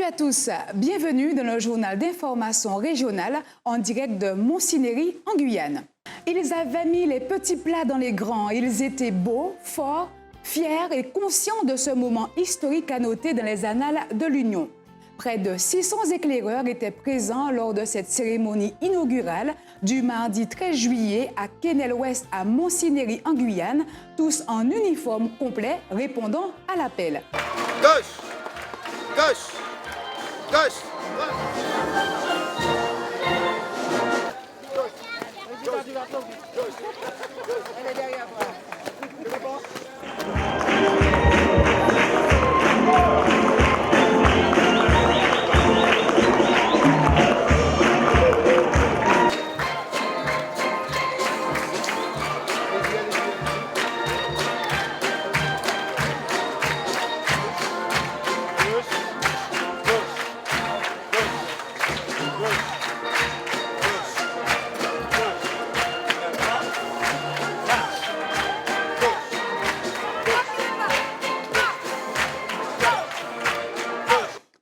à tous, bienvenue dans le journal d'information régionale en direct de Montsinéry en Guyane. Ils avaient mis les petits plats dans les grands, ils étaient beaux, forts, fiers et conscients de ce moment historique à noter dans les annales de l'Union. Près de 600 éclaireurs étaient présents lors de cette cérémonie inaugurale du mardi 13 juillet à Quesnel-Ouest à Montsinéry en Guyane, tous en uniforme complet répondant à l'appel. Gauche! Gauche! Gauche! Elle est derrière toi.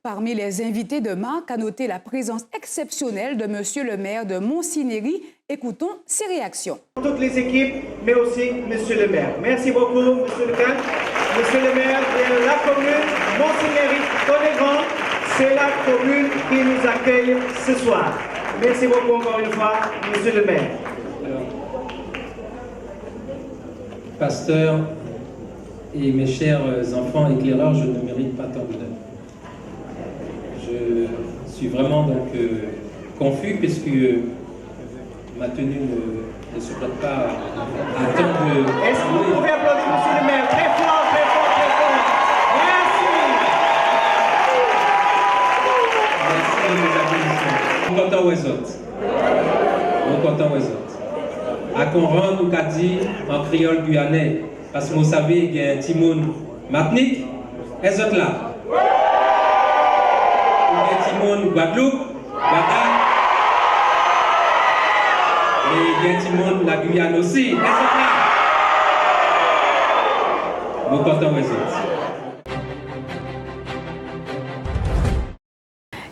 Parmi les invités de marque, à noter la présence exceptionnelle de Monsieur le maire de Montsinéry. Écoutons ses réactions. Toutes les équipes, mais aussi Monsieur le maire. Merci beaucoup, Monsieur le maire. Monsieur le maire de la commune Montsinéry-Connais-Grand, c'est la commune qui nous accueille ce soir. Merci beaucoup encore une fois, Monsieur le maire. Pasteur et mes chers enfants éclaireurs, je ne mérite pas tant d'honneur. Je suis vraiment donc confus puisque ma tenue ne se prête pas à tant de... Est-ce que vous pouvez applaudir Monsieur le maire très fort, très fort, très fort. Merci. Merci de mes applaudissements. On content aux autres. On content aux autres. À Conran, nous qu'a dit en créole guyanais, parce que vous savez qu'il y a un petit monde matnik, et les autres là. Guadeloupe, Guadeloupe, et il y a du monde la Guyane aussi. Nous comptons les autres.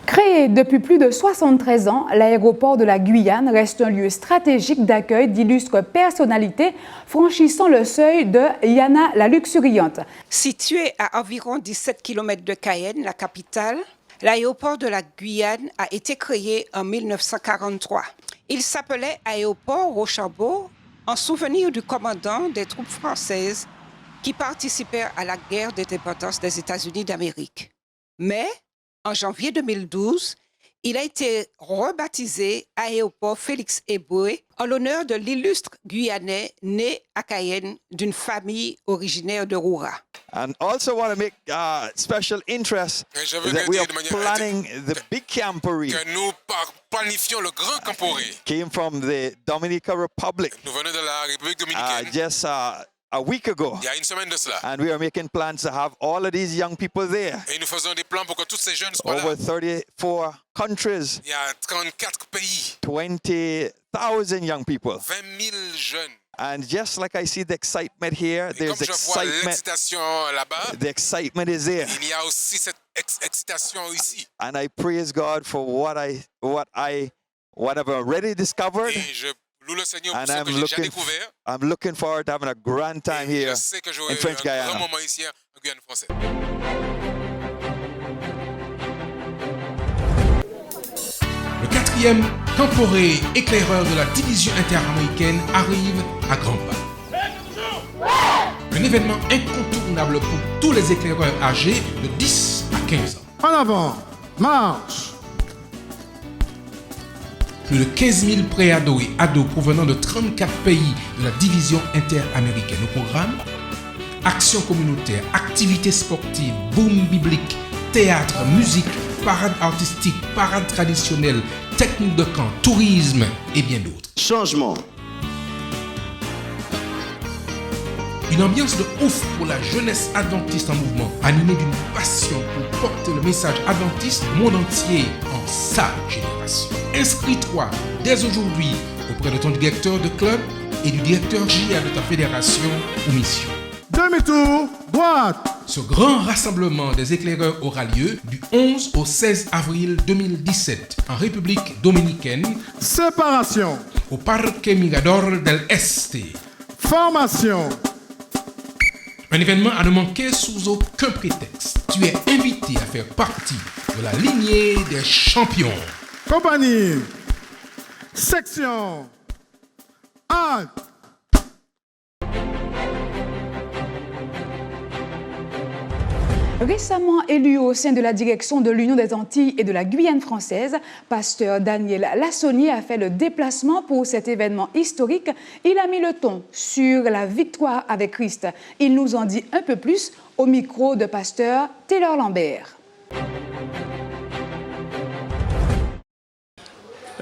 Créé depuis plus de 73 ans, l'aéroport de la Guyane reste un lieu stratégique d'accueil d'illustres personnalités franchissant le seuil de Yana la Luxuriante. Situé à environ 17 km de Cayenne, la capitale, l'aéroport de la Guyane a été créé en 1943. Il s'appelait Aéroport Rochambeau en souvenir du commandant des troupes françaises qui participèrent à la guerre d'indépendance des États-Unis d'Amérique. Mais, en janvier 2012, il a été rebaptisé Aéroport Félix Éboué en l'honneur de l'illustre Guyanais né à Cayenne d'une famille originaire de Roura. And also want to make special interest that we are planning the big camporee. Que nous planifions le grand camporé. Came from the Dominican Republic. Nous venons de la République dominicaine. Just a week ago. Il y a une semaine de cela. And we are making plans to have all of these young people there. Et nous faisons des plans pour que tous ces jeunes soient là. Over 34 countries. Il y a 34 pays. 20,000 young people. 20 000 jeunes. And just like I see the excitement here, there's excitement. The excitement is there. Il y a aussi cette excitation ici. And I praise God for what I've already discovered. Et je loue le Seigneur And pour ce que j'ai déjà découvert. I'm looking forward to having a grand time here Je sais que j'aurai in French un Guyana. grand moment ici en Guyane française. Le 4e camporé éclaireur de la division interaméricaine arrive à grands pas. Un événement incontournable pour tous les éclaireurs âgés de 10 à 15 ans. En avant, marche! Plus de 15 000 préados et ados provenant de 34 pays de la division interaméricaine. Au programme, actions communautaires, activités sportives, boom biblique, théâtre, musique, parade artistique, parade traditionnelle, technique de camp, tourisme et bien d'autres. Changement. Une ambiance de ouf pour la jeunesse adventiste en mouvement, animée d'une passion pour porter le message adventiste au monde entier en sa génération. Inscris-toi dès aujourd'hui auprès de ton directeur de club et du directeur JA de ta fédération ou mission. Demi-tour, droite. Ce grand rassemblement des éclaireurs aura lieu du 11 au 16 avril 2017 en République dominicaine. Séparation. Au Parque Mirador del Este. Formation. Un événement à ne manquer sous aucun prétexte. Tu es invité à faire partie de la lignée des champions. Compagnie. Section. Art. Récemment élu au sein de la direction de l'Union des Antilles et de la Guyane française, pasteur Daniel Lassonnier a fait le déplacement pour cet événement historique. Il a mis le ton sur la victoire avec Christ. Il nous en dit un peu plus au micro de pasteur Taylor Lambert.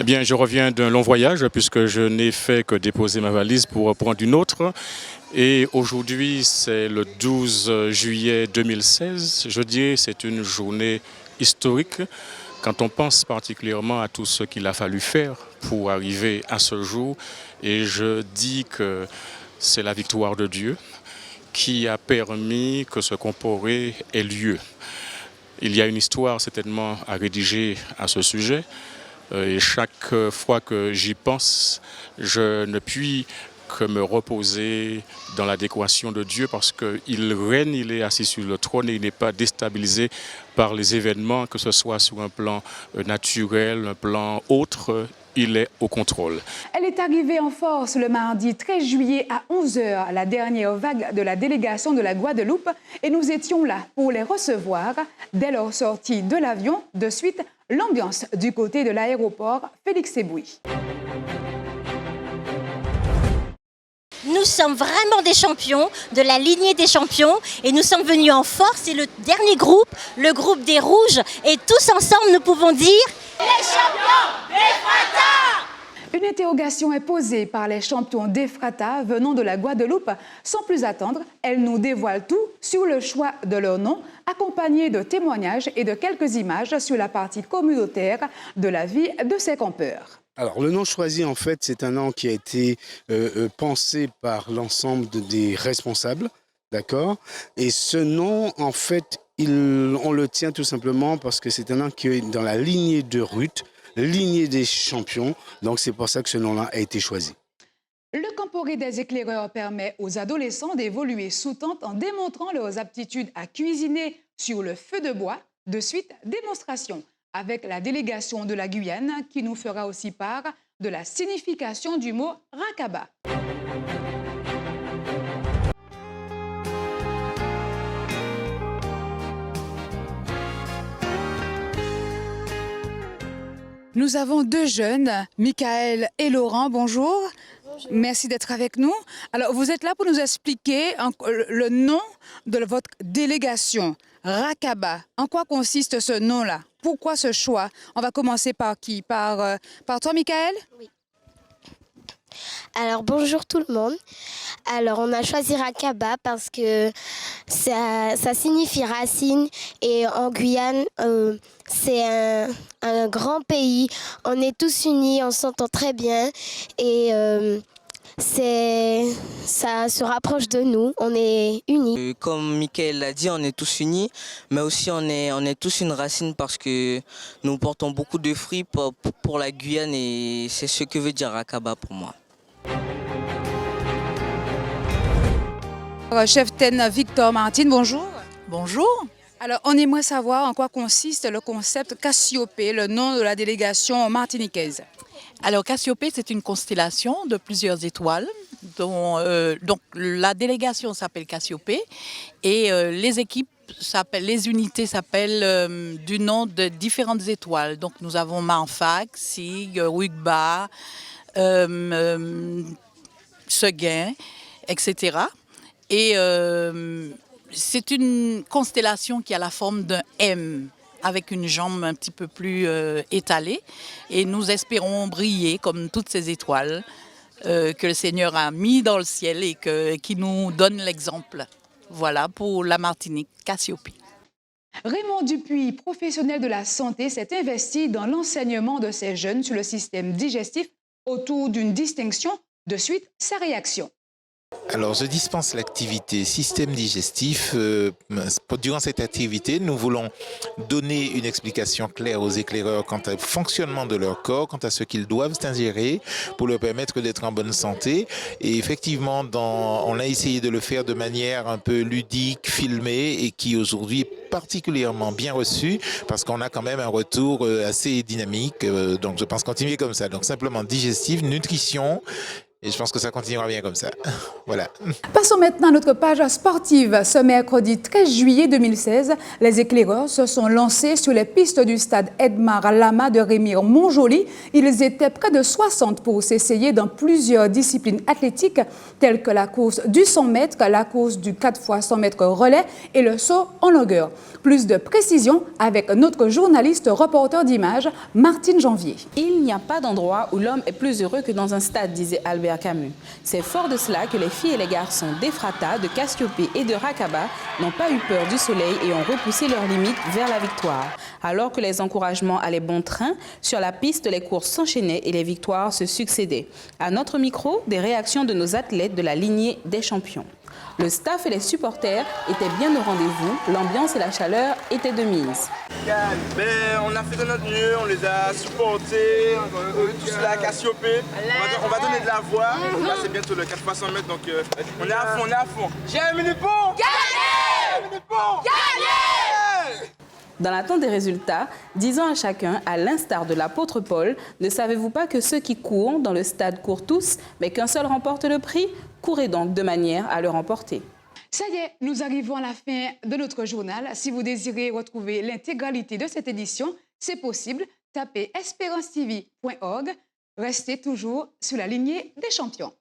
Eh bien, je reviens d'un long voyage puisque je n'ai fait que déposer ma valise pour reprendre une autre. Et aujourd'hui, c'est le 12 juillet 2016. Je dis c'est une journée historique quand on pense particulièrement à tout ce qu'il a fallu faire pour arriver à ce jour. Et je dis que c'est la victoire de Dieu qui a permis que ce comporé ait lieu. Il y a une histoire certainement à rédiger à ce sujet. Et chaque fois que j'y pense, je ne puis que me reposer dans l'adéquation de Dieu parce qu'il règne, il est assis sur le trône et il n'est pas déstabilisé par les événements, que ce soit sur un plan naturel, un plan autre, il est au contrôle. Elle est arrivée en force le mardi 13 juillet à 11h, la dernière vague de la délégation de la Guadeloupe, et nous étions là pour les recevoir. Dès leur sortie de l'avion, de suite, l'ambiance du côté de l'aéroport Félix-Ébouy. Nous sommes vraiment des champions, de la lignée des champions, et nous sommes venus en force. C'est le dernier groupe, le groupe des Rouges, et tous ensemble nous pouvons dire les champions d'Ephrata. Une interrogation est posée par les champions d'Ephrata venant de la Guadeloupe. Sans plus attendre, elles nous dévoilent tout sur le choix de leur nom, accompagné de témoignages et de quelques images sur la partie communautaire de la vie de ces campeurs. Alors, le nom choisi, en fait, c'est un nom qui a été pensé par l'ensemble des responsables, d'accord? Et ce nom, en fait, on le tient tout simplement parce que c'est un nom qui est dans la lignée de Ruth, lignée des champions. Donc, c'est pour ça que ce nom-là a été choisi. Le camporé des éclaireurs permet aux adolescents d'évoluer sous tente en démontrant leurs aptitudes à cuisiner sur le feu de bois. De suite, démonstration avec la délégation de la Guyane qui nous fera aussi part de la signification du mot rakaba. Nous avons deux jeunes, Michael et Laurent. Bonjour. Bonjour. Merci d'être avec nous. Alors, vous êtes là pour nous expliquer le nom de votre délégation, Rakaba. En quoi consiste ce nom-là? Pourquoi ce choix? On va commencer par qui? Par toi, Michael? Oui. Alors, bonjour tout le monde. Alors, on a choisi Rakaba parce que ça signifie racine. Et en Guyane, c'est un grand pays. On est tous unis, on s'entend très bien. Et ça se rapproche de nous, on est unis. Comme Mickaël l'a dit, on est tous unis, mais aussi on est tous une racine parce que nous portons beaucoup de fruits pour la Guyane et c'est ce que veut dire Rakaba pour moi. Cheftaine Victor Martine, bonjour. Bonjour. Alors, on aimerait savoir en quoi consiste le concept Cassiopée, le nom de la délégation martiniquaise. Alors, Cassiopée, c'est une constellation de plusieurs étoiles. Donc, la délégation s'appelle Cassiopée et les unités s'appellent du nom de différentes étoiles. Donc, nous avons Manfag, Sig, Rugba, Seguin, etc. Et c'est une constellation qui a la forme d'un M, avec une jambe un petit peu plus étalée. Et nous espérons briller comme toutes ces étoiles que le Seigneur a mis dans le ciel et qui nous donne l'exemple. Voilà pour la Martinique, Cassiopée. Raymond Dupuis, professionnel de la santé, s'est investi dans l'enseignement de ces jeunes sur le système digestif autour d'une distinction. De suite, sa réaction. Alors, je dispense l'activité système digestif. Durant cette activité, nous voulons donner une explication claire aux éclaireurs quant au fonctionnement de leur corps, quant à ce qu'ils doivent ingérer pour leur permettre d'être en bonne santé. Et effectivement, on a essayé de le faire de manière un peu ludique, filmée, et qui aujourd'hui est particulièrement bien reçu parce qu'on a quand même un retour assez dynamique. Donc, je pense continuer comme ça. Donc, simplement digestif, nutrition. Et je pense que ça continuera bien comme ça. Voilà. Passons maintenant à notre page sportive. Ce mercredi 13 juillet 2016, les éclaireurs se sont lancés sur les pistes du stade Edmar Lama de Rémire-Montjoly. Ils étaient près de 60 pour s'essayer dans plusieurs disciplines athlétiques telles que la course du 100 mètres, la course du 4x100 mètres relais et le saut en longueur. Plus de précisions avec notre journaliste reporter d'images, Martine Janvier. Il n'y a pas d'endroit où l'homme est plus heureux que dans un stade, disait Albert Camus. C'est fort de cela que les filles et les garçons d'Ephrata, de Cassiopée et de Rakaba n'ont pas eu peur du soleil et ont repoussé leurs limites vers la victoire. Alors que les encouragements allaient bon train, sur la piste, les courses s'enchaînaient et les victoires se succédaient. À notre micro, des réactions de nos athlètes de la lignée des champions. Le staff et les supporters étaient bien au rendez-vous, l'ambiance et la chaleur étaient de mise. On a fait de notre mieux, on les a supportés, tous là à Cassiopée. On va donner de la voix. Là c'est bientôt le 4x100 mètres, donc on est à fond, on est à fond. J'ai un mini-pont. Gagné. Gagné. Dans l'attente des résultats, disons à chacun, à l'instar de l'apôtre Paul, ne savez-vous pas que ceux qui courent dans le stade courent tous, mais qu'un seul remporte le prix? Courez donc de manière à le remporter. Ça y est, nous arrivons à la fin de notre journal. Si vous désirez retrouver l'intégralité de cette édition, c'est possible. Tapez esperancetv.org. Restez toujours sur la lignée des champions.